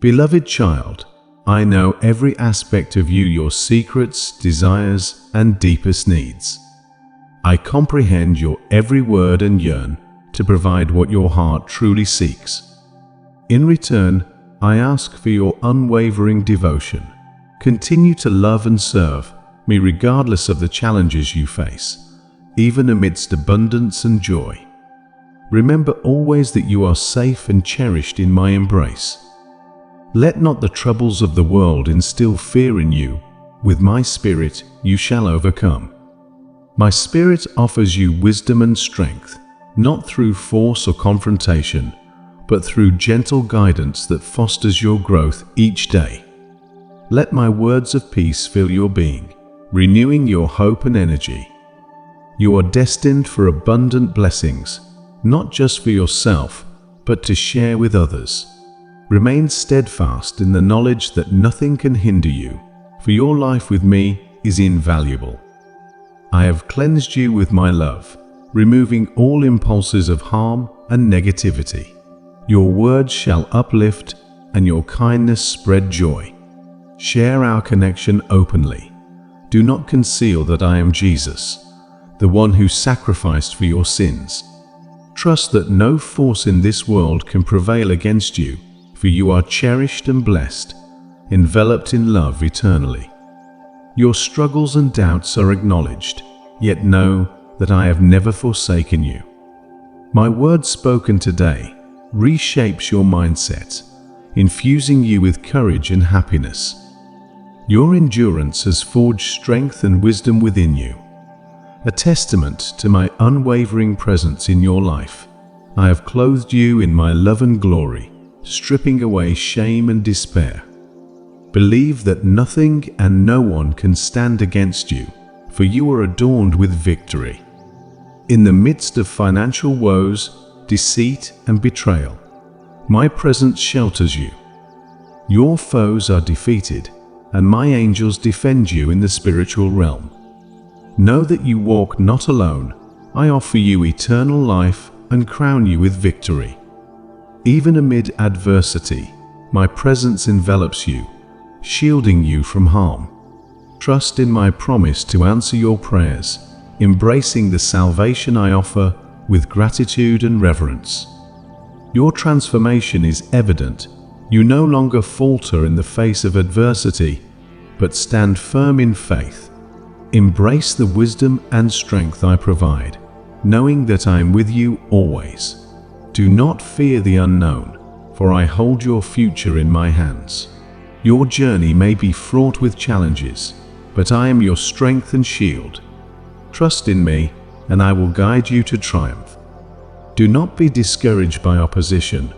Beloved child, I know every aspect of you, your secrets, desires, and deepest needs. I comprehend your every word and yearn to provide what your heart truly seeks. In return, I ask for your unwavering devotion. Continue to love and serve me regardless of the challenges you face, even amidst abundance and joy. Remember always that you are safe and cherished in my embrace. Let not the troubles of the world instill fear in you. With my Spirit you shall overcome. My Spirit offers you wisdom and strength, not through force or confrontation, but through gentle guidance that fosters your growth each day. Let my words of peace fill your being, renewing your hope and energy. You are destined for abundant blessings, not just for yourself, but to share with others. Remain steadfast in the knowledge that nothing can hinder you, for your life with me is invaluable. I have cleansed you with my love, removing all impulses of harm and negativity. Your words shall uplift and your kindness spread joy. Share our connection openly. Do not conceal that I am Jesus, the one who sacrificed for your sins. Trust that no force in this world can prevail against you, for you are cherished and blessed, enveloped in love eternally. Your struggles and doubts are acknowledged, yet know that I have never forsaken you. My word spoken today reshapes your mindset, infusing you with courage and happiness. Your endurance has forged strength and wisdom within you, a testament to my unwavering presence in your life. I have clothed you in my love and glory, stripping away shame and despair. Believe that nothing and no one can stand against you, for you are adorned with victory. In the midst of financial woes, deceit, and betrayal, my presence shelters you. Your foes are defeated, and my angels defend you in the spiritual realm. Know that you walk not alone. I offer you eternal life and crown you with victory. Even amid adversity, my presence envelops you, shielding you from harm. Trust in my promise to answer your prayers, embracing the salvation I offer with gratitude and reverence. Your transformation is evident. You no longer falter in the face of adversity, but stand firm in faith. Embrace the wisdom and strength I provide, knowing that I am with you always. Do not fear the unknown, for I hold your future in my hands. Your journey may be fraught with challenges, but I am your strength and shield. Trust in me, and I will guide you to triumph. Do not be discouraged by opposition.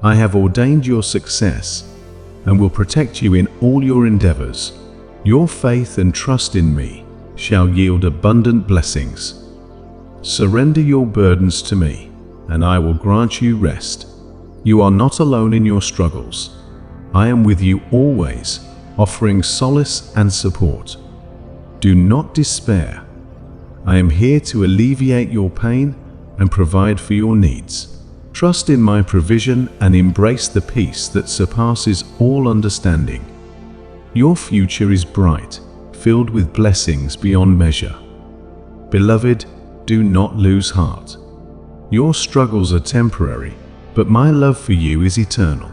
I have ordained your success and will protect you in all your endeavors. Your faith and trust in me shall yield abundant blessings. Surrender your burdens to me, and I will grant you rest. You are not alone in your struggles. I am with you always, offering solace and support. Do not despair. I am here to alleviate your pain and provide for your needs. Trust in my provision and embrace the peace that surpasses all understanding. Your future is bright, filled with blessings beyond measure. Beloved, do not lose heart. Your struggles are temporary, but my love for you is eternal.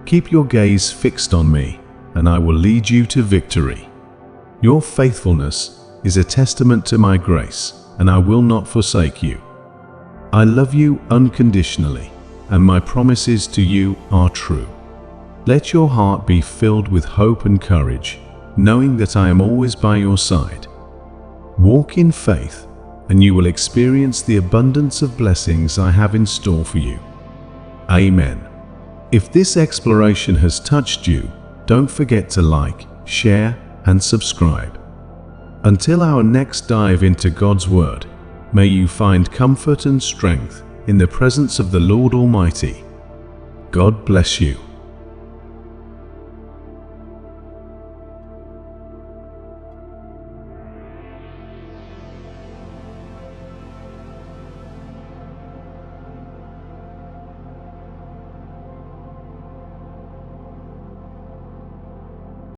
Keep your gaze fixed on me, and I will lead you to victory. Your faithfulness is a testament to my grace, and I will not forsake you. I love you unconditionally, and my promises to you are true. Let your heart be filled with hope and courage, knowing that I am always by your side. Walk in faith, and you will experience the abundance of blessings I have in store for you. Amen. If this exploration has touched you, don't forget to like, share, and subscribe. Until our next dive into God's Word, may you find comfort and strength in the presence of the Lord Almighty. God bless you.